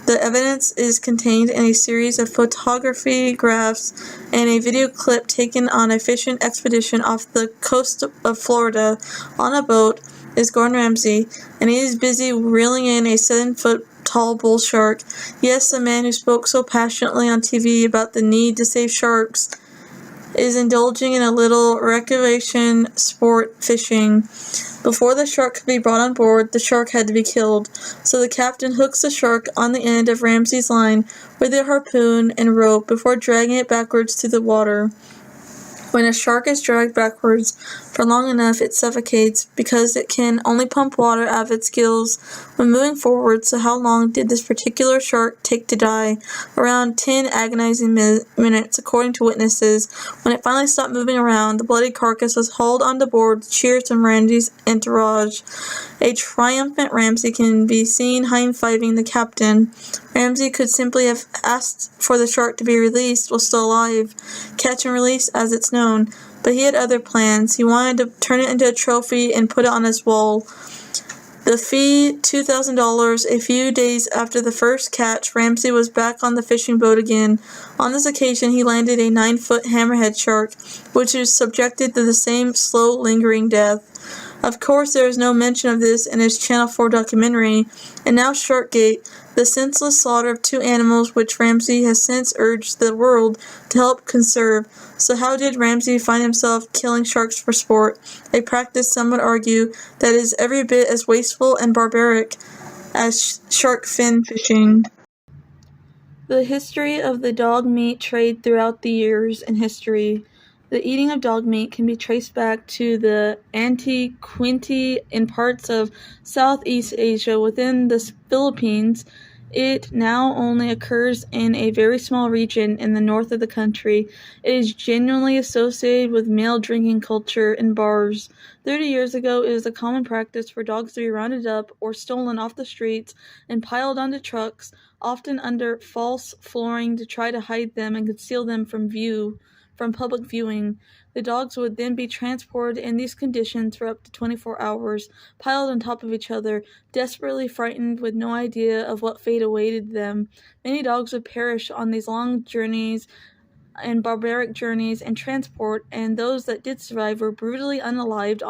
The evidence is contained in a series of photography, graphs, and a video clip taken on a fishing expedition off the coast of Florida. On a boat is Gordon Ramsay, and he is busy reeling in a 7-foot tall bull shark. Yes, the man who spoke so passionately on TV about the need to save sharks is indulging in a little recreation sport fishing. Before the shark could be brought on board, the shark had to be killed. So the captain hooks the shark on the end of Ramsay's line with a harpoon and rope before dragging it backwards to the water. When a shark is dragged backwards for long enough, it suffocates because it can only pump water out of its gills when moving forward. So how long did this particular shark take to die? Around 10 agonizing minutes, according to witnesses. When it finally stopped moving around, the bloody carcass was hauled onto board with cheers from Randy's entourage. A triumphant Ramsay can be seen high-fiving the captain. Ramsay could simply have asked for the shark to be released while still alive, catch and release as it's known, but he had other plans. He wanted to turn it into a trophy and put it on his wall. The fee, $2,000. A few days after the first catch, Ramsay was back on the fishing boat again. On this occasion, he landed a 9-foot hammerhead shark, which was subjected to the same slow, lingering death. Of course, there is no mention of this in his Channel 4 documentary. And now Sharkgate, the senseless slaughter of 2 animals which Ramsay has since urged the world to help conserve. So how did Ramsay find himself killing sharks for sport, a practice some would argue that is every bit as wasteful and barbaric as shark fin fishing? The history of the dog meat trade throughout the years in history. The eating of dog meat can be traced back to the antiquity in parts of Southeast Asia within the Philippines. It now only occurs in a very small region in the north of the country. It is genuinely associated with male drinking culture in bars. 30 years ago, it was a common practice for dogs to be rounded up or stolen off the streets and piled onto trucks, often under false flooring to try to hide them and conceal them from public viewing. The dogs would then be transported in these conditions for up to 24 hours, piled on top of each other, desperately frightened with no idea of what fate awaited them. Many dogs would perish on these long journeys and barbaric journeys and transport, and those that did survive were brutally unalived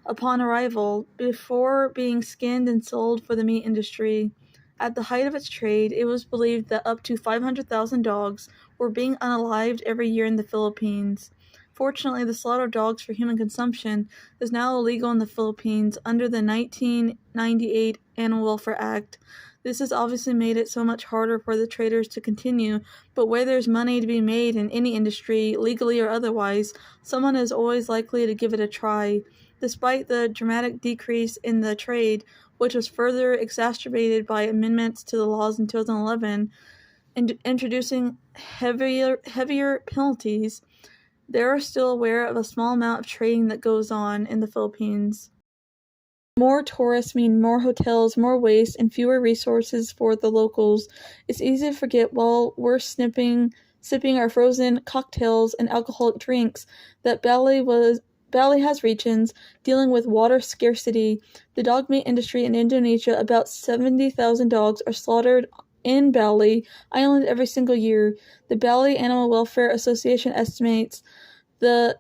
upon arrival, before being skinned and sold for the meat industry. At the height of its trade, it was believed that up to 500,000 dogs were being unalived every year in the Philippines. Fortunately, the slaughter of dogs for human consumption is now illegal in the Philippines under the 1998 Animal Welfare Act. This has obviously made it so much harder for the traders to continue, but where there's money to be made in any industry, legally or otherwise, someone is always likely to give it a try. Despite the dramatic decrease in the trade, which was further exacerbated by amendments to the laws in 2011, introducing heavier penalties, they are still aware of a small amount of trading that goes on in the Philippines. More tourists mean more hotels, more waste, and fewer resources for the locals. It's easy to forget while we're sipping our frozen cocktails and alcoholic drinks that Bali has regions dealing with water scarcity. The dog meat industry in Indonesia, about 70,000 dogs are slaughtered in Bali Island every single year. The Bali Animal Welfare Association estimates the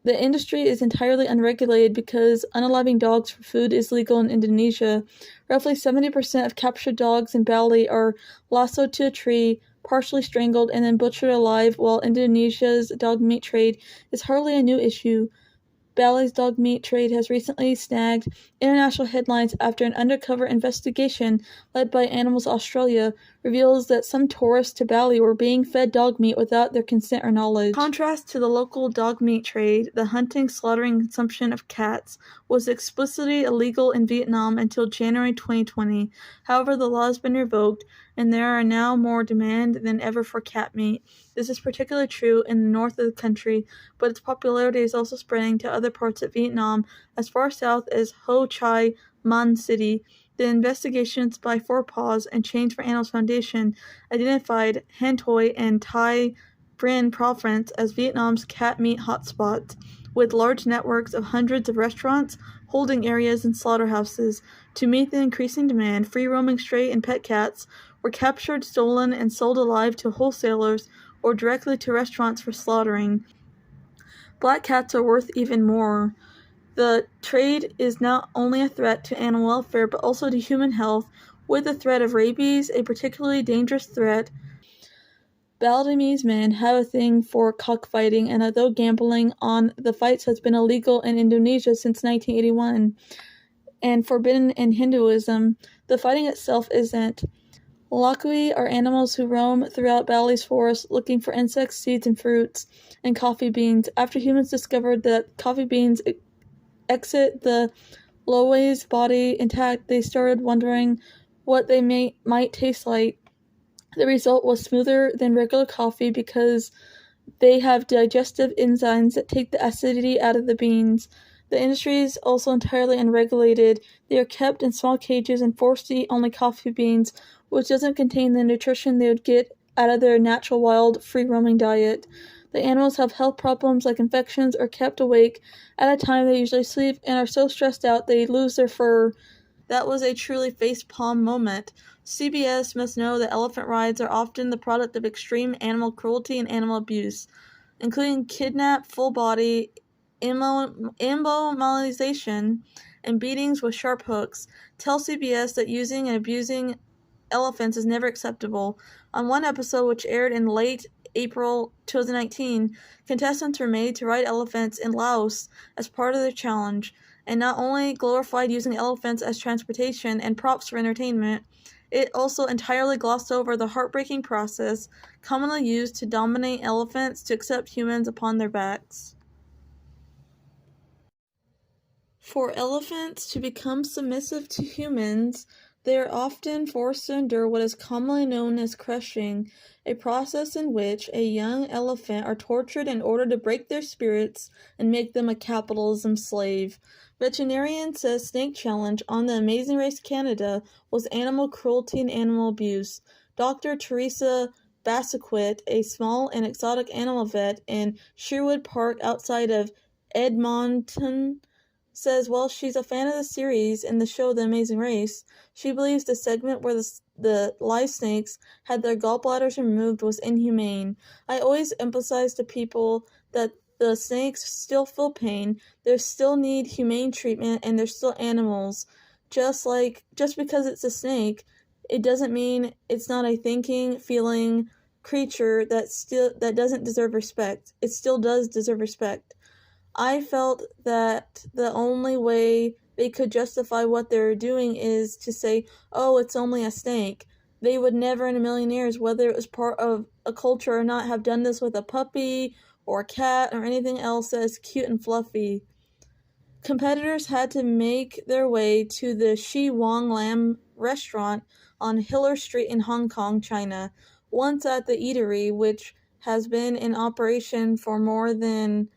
industry is entirely unregulated because unaliving dogs for food is legal in Indonesia. Roughly 70% of captured dogs in Bali are lassoed to a tree, partially strangled, and then butchered alive, while Indonesia's dog meat trade is hardly a new issue. Bali's dog meat trade has recently snagged international headlines after an undercover investigation led by Animals Australia reveals that some tourists to Bali were being fed dog meat without their consent or knowledge. In contrast to the local dog meat trade, the hunting, slaughtering, and consumption of cats was explicitly illegal in Vietnam until January 2020. However, the law has been revoked, and there are now more demand than ever for cat meat. This is particularly true in the north of the country, but its popularity is also spreading to other parts of Vietnam as far south as Ho Chi Minh City. The investigations by Four Paws and Change for Animals Foundation identified Hanoi and Thai Binh Province as Vietnam's cat meat hotspots, with large networks of hundreds of restaurants, holding areas, and slaughterhouses. To meet the increasing demand, free-roaming stray and pet cats were captured, stolen, and sold alive to wholesalers or directly to restaurants for slaughtering. Black cats are worth even more. The trade is not only a threat to animal welfare, but also to human health, with the threat of rabies, a particularly dangerous threat. Balinese men have a thing for cockfighting, and although gambling on the fights has been illegal in Indonesia since 1981 and forbidden in Hinduism, the fighting itself isn't. Lakui are animals who roam throughout Bali's forests looking for insects, seeds, and fruits, and coffee beans. After humans discovered that coffee beans exit the lowe's body intact, they started wondering what they might taste like. The result was smoother than regular coffee because they have digestive enzymes that take the acidity out of the beans. The industry is also entirely unregulated. They are kept in small cages and forced to eat only coffee beans, which doesn't contain the nutrition they would get out of their natural wild, free-roaming diet. The animals have health problems like infections or kept awake at a time they usually sleep and are so stressed out they lose their fur. That was a truly facepalm moment. CBS must know that elephant rides are often the product of extreme animal cruelty and animal abuse, including kidnap, full-body immobilization, and beatings with sharp hooks. Tell CBS that using and abusing elephants is never acceptable. On one episode, which aired in late April 2019, contestants were made to ride elephants in Laos as part of their challenge, and not only glorified using elephants as transportation and props for entertainment, it also entirely glossed over the heartbreaking process commonly used to dominate elephants to accept humans upon their backs. For elephants to become submissive to humans, they are often forced to endure what is commonly known as crushing, a process in which a young elephant are tortured in order to break their spirits and make them a capitalism slave. Veterinarian says snake challenge on the Amazing Race Canada was animal cruelty and animal abuse. Dr. Teresa Bassequit, a small and exotic animal vet in Sherwood Park outside of Edmonton, says while she's a fan of the series and the show The Amazing Race, she believes the segment where the live snakes had their gallbladders removed was inhumane. I always emphasize to people that the snakes still feel pain, they still need humane treatment, and they're still animals. Just because it's a snake, it doesn't mean it's not a thinking, feeling creature that doesn't deserve respect. It still does deserve respect. I felt that the only way they could justify what they're doing is to say, oh, it's only a snake. They would never in a million years, whether it was part of a culture or not, have done this with a puppy or a cat or anything else that is cute and fluffy. Competitors had to make their way to the Shi Wang Lam restaurant on Hiller Street in Hong Kong, China. Once at the eatery, which has been in operation for more than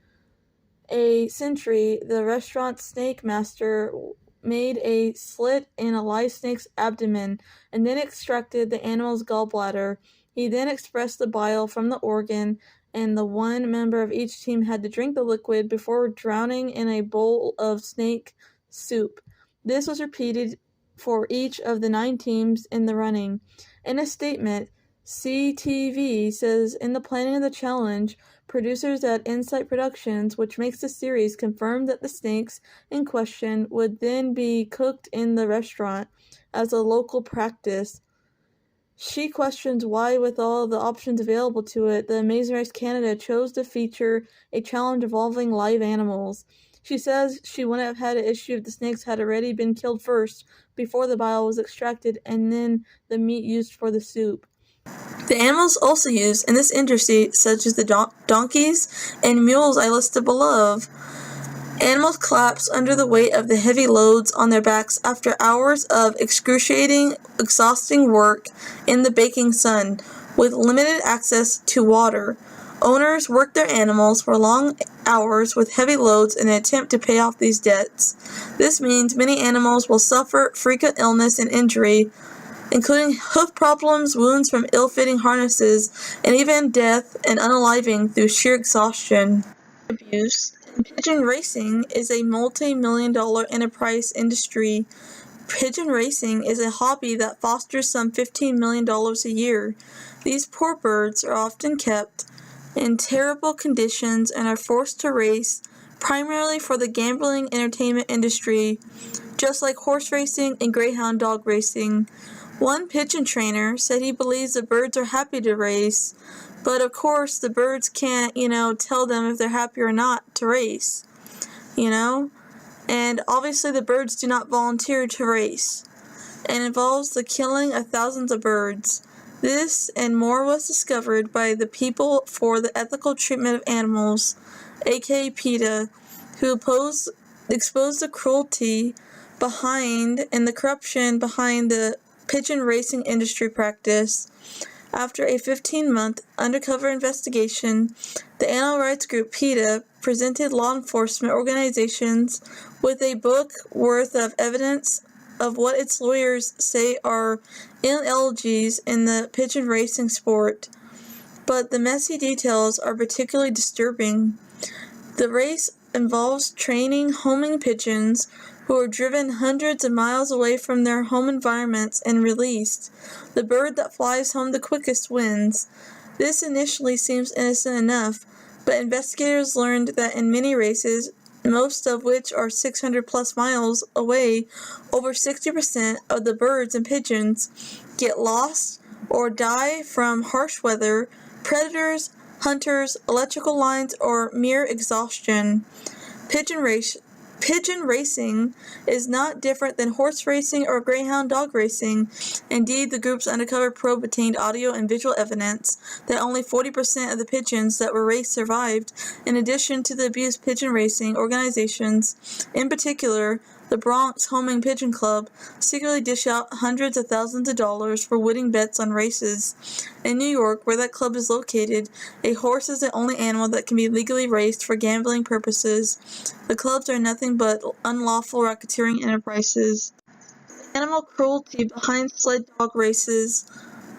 a century, the restaurant's snake master made a slit in a live snake's abdomen and then extracted the animal's gallbladder. He then expressed the bile from the organ, and the one member of each team had to drink the liquid before drowning in a bowl of snake soup. This was repeated for each of the 9 teams in the running. In a statement, CTV says in the planning of the challenge, producers at Insight Productions, which makes the series, confirmed that the snakes in question would then be cooked in the restaurant as a local practice. She questions why, with all the options available to it, the Amazing Race Canada chose to feature a challenge involving live animals. She says she wouldn't have had an issue if the snakes had already been killed first, before the bile was extracted, and then the meat used for the soup. The animals also used in this industry, such as the donkeys and mules I listed below. Animals collapse under the weight of the heavy loads on their backs after hours of excruciating, exhausting work in the baking sun, with limited access to water. Owners work their animals for long hours with heavy loads in an attempt to pay off these debts. This means many animals will suffer frequent illness and injury, including hoof problems, wounds from ill-fitting harnesses, and even death and unaliving through sheer exhaustion. Abuse. Pigeon racing is a multi-million-dollar enterprise industry. Pigeon racing is a hobby that fosters some $15 million a year. These poor birds are often kept in terrible conditions and are forced to race primarily for the gambling entertainment industry, just like horse racing and greyhound dog racing. One pigeon trainer said he believes the birds are happy to race, but of course the birds can't, tell them if they're happy or not to race, and obviously the birds do not volunteer to race, and involves the killing of thousands of birds. This and more was discovered by the People for the Ethical Treatment of Animals, aka PETA, who exposed the cruelty behind and the corruption behind the pigeon racing industry practice. After a 15-month undercover investigation, the animal rights group PETA presented law enforcement organizations with a book worth of evidence of what its lawyers say are illegalities in the pigeon racing sport. But the messy details are particularly disturbing. The race involves training homing pigeons who are driven hundreds of miles away from their home environments and released. The bird that flies home the quickest wins. This initially seems innocent enough, but investigators learned that in many races, most of which are 600 plus miles away, over 60% of the birds and pigeons get lost or die from harsh weather, predators, hunters, electrical lines, or mere exhaustion. Pigeon racing is not different than horse racing or greyhound dog racing. Indeed, the group's undercover probe obtained audio and visual evidence that only 40% of the pigeons that were raced survived. In addition to the abused pigeon racing organizations, in particular, the Bronx Homing Pigeon Club secretly dish out hundreds of thousands of dollars for winning bets on races. In New York, where that club is located, a horse is the only animal that can be legally raced for gambling purposes. The clubs are nothing but unlawful racketeering enterprises. Animal cruelty behind sled dog races.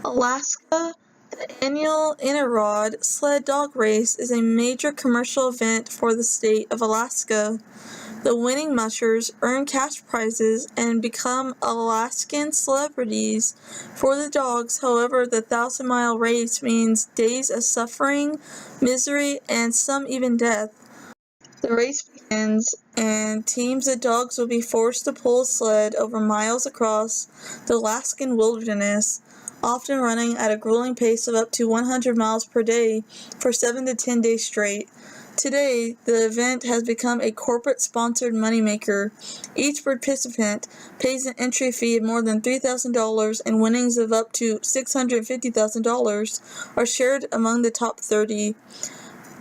Alaska, the annual Iditarod Sled Dog Race is a major commercial event for the state of Alaska. The winning mushers earn cash prizes and become Alaskan celebrities. For the dogs, however, the 1,000-mile race means days of suffering, misery, and some even death. The race begins, and teams of dogs will be forced to pull a sled over miles across the Alaskan wilderness, often running at a grueling pace of up to 100 miles per day for 7 to 10 days straight. Today, the event has become a corporate-sponsored moneymaker. Each participant pays an entry fee of more than $3,000, and winnings of up to $650,000 are shared among the top 30.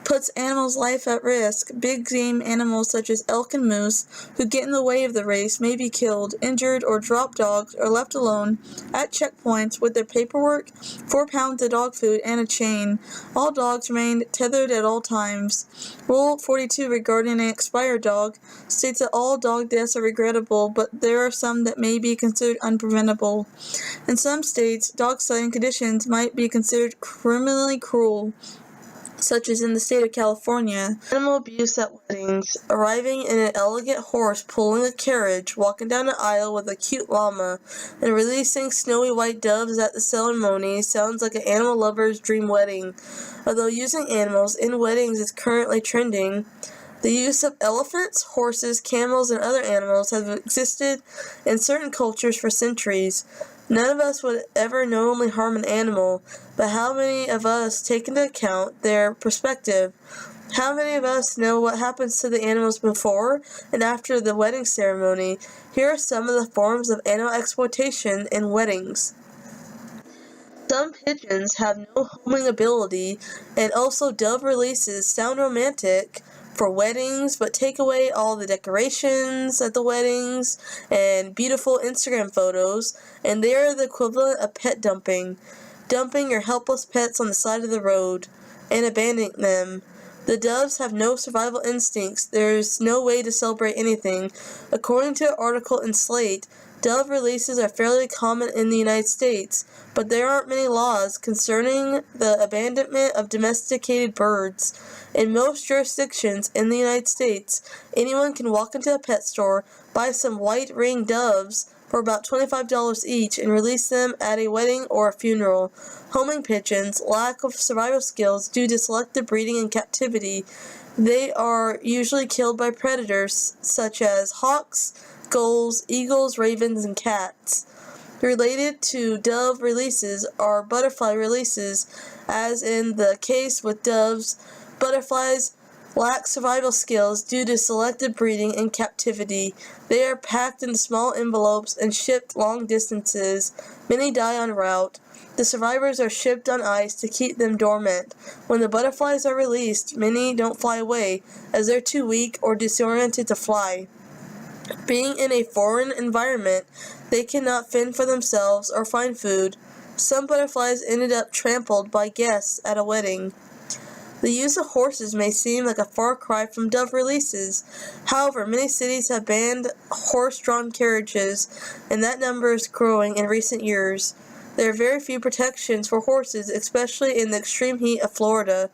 Puts animals' life at risk. Big game animals such as elk and moose who get in the way of the race may be killed, injured, or drop dogs or left alone at checkpoints with their paperwork, 4 pounds of dog food, and a chain. All dogs remain tethered at all times. Rule 42 regarding an expired dog states that all dog deaths are regrettable, but there are some that may be considered unpreventable. In some states, dog slaying conditions might be considered criminally cruel, such as in the state of California. Animal abuse at weddings. Arriving in an elegant horse pulling a carriage, walking down an aisle with a cute llama, and releasing snowy white doves at the ceremony sounds like an animal lover's dream wedding. Although using animals in weddings is currently trending, the use of elephants, horses, camels, and other animals have existed in certain cultures for centuries. None of us would ever knowingly harm an animal, but how many of us take into account their perspective? How many of us know what happens to the animals before and after the wedding ceremony? Here are some of the forms of animal exploitation in weddings. Some pigeons have no homing ability, and also dove releases sound romantic for weddings, but take away all the decorations at the weddings and beautiful Instagram photos, and they are the equivalent of pet dumping your helpless pets on the side of the road and abandoning them. The doves have no survival instincts. There's no way to celebrate anything. According to an article in Slate, dove releases are fairly common in the United States, but there aren't many laws concerning the abandonment of domesticated birds. In most jurisdictions in the United States, anyone can walk into a pet store, buy some white-ringed doves for about $25 each, and release them at a wedding or a funeral. Homing pigeons lack of survival skills due to selective breeding and captivity. They are usually killed by predators such as hawks, gulls, eagles, ravens, and cats. Related to dove releases are butterfly releases. As in the case with doves, butterflies lack survival skills due to selective breeding and captivity. They are packed in small envelopes and shipped long distances. Many die en route. The survivors are shipped on ice to keep them dormant. When the butterflies are released, many don't fly away, as they're too weak or disoriented to fly. Being in a foreign environment, they cannot fend for themselves or find food. Some butterflies ended up trampled by guests at a wedding. The use of horses may seem like a far cry from dove releases. However, many cities have banned horse-drawn carriages, and that number is growing in recent years. There are very few protections for horses, especially in the extreme heat of Florida.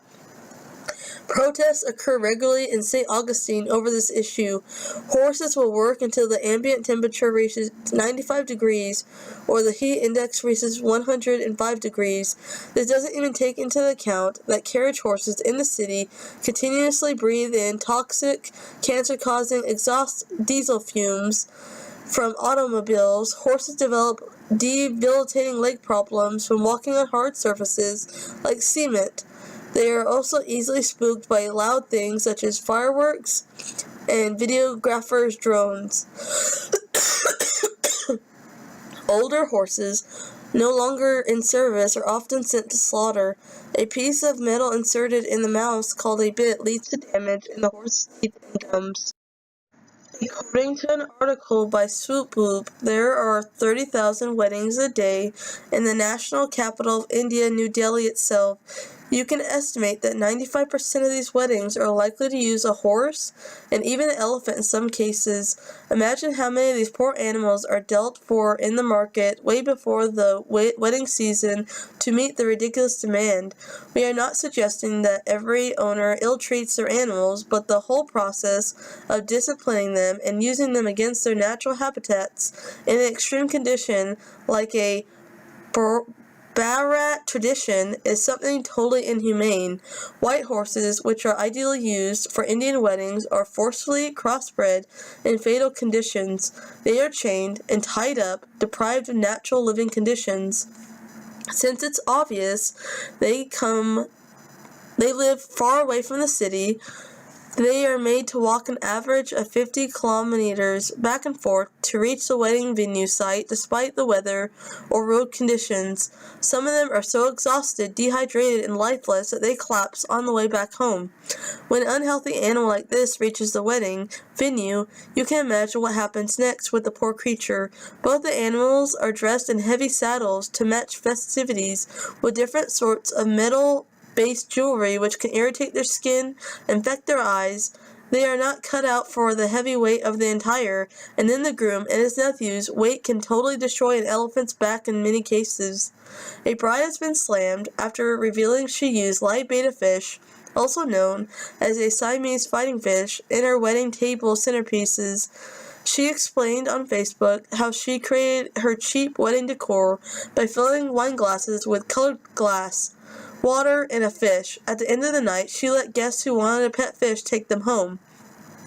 Protests occur regularly in St. Augustine over this issue. Horses will work until the ambient temperature reaches 95 degrees or the heat index reaches 105 degrees. This doesn't even take into account that carriage horses in the city continuously breathe in toxic, cancer-causing exhaust diesel fumes from automobiles. Horses develop debilitating leg problems from walking on hard surfaces like cement. They are also easily spooked by loud things such as fireworks and videographers' drones. Older horses, no longer in service, are often sent to slaughter. A piece of metal inserted in the mouth called a bit leads to damage in the horse's teeth and gums. According to an article by Swoop, there are 30,000 weddings a day in the national capital of India, New Delhi itself. You can estimate that 95% of these weddings are likely to use a horse, and even an elephant in some cases. Imagine how many of these poor animals are dealt for in the market way before the wedding season to meet the ridiculous demand. We are not suggesting that every owner ill-treats their animals, but the whole process of disciplining them and using them against their natural habitats in an extreme condition like a Bharat tradition is something totally inhumane. White horses, which are ideally used for Indian weddings, are forcefully crossbred in fatal conditions. They are chained and tied up, deprived of natural living conditions. Since it's obvious they live far away from the city, they are made to walk an average of 50 kilometers back and forth to reach the wedding venue site despite the weather or road conditions. Some of them are so exhausted, dehydrated, and lifeless that they collapse on the way back home. When an unhealthy animal like this reaches the wedding venue, you can imagine what happens next with the poor creature. Both the animals are dressed in heavy saddles to match festivities with different sorts of metal-based jewelry which can irritate their skin, infect their eyes. They are not cut out for the heavy weight of the attire, and then the groom and his nephew's weight can totally destroy an elephant's back in many cases. A bride has been slammed after revealing she used live betta fish, also known as a Siamese fighting fish, in her wedding table centerpieces. She explained on Facebook how she created her cheap wedding decor by filling wine glasses with colored glass, water, and a fish. At the end of the night, she let guests who wanted a pet fish take them home.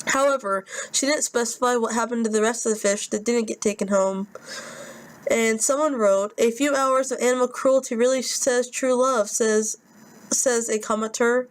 However, she didn't specify what happened to the rest of the fish that didn't get taken home. And someone wrote, "A few hours of animal cruelty really says true love," says a commenter.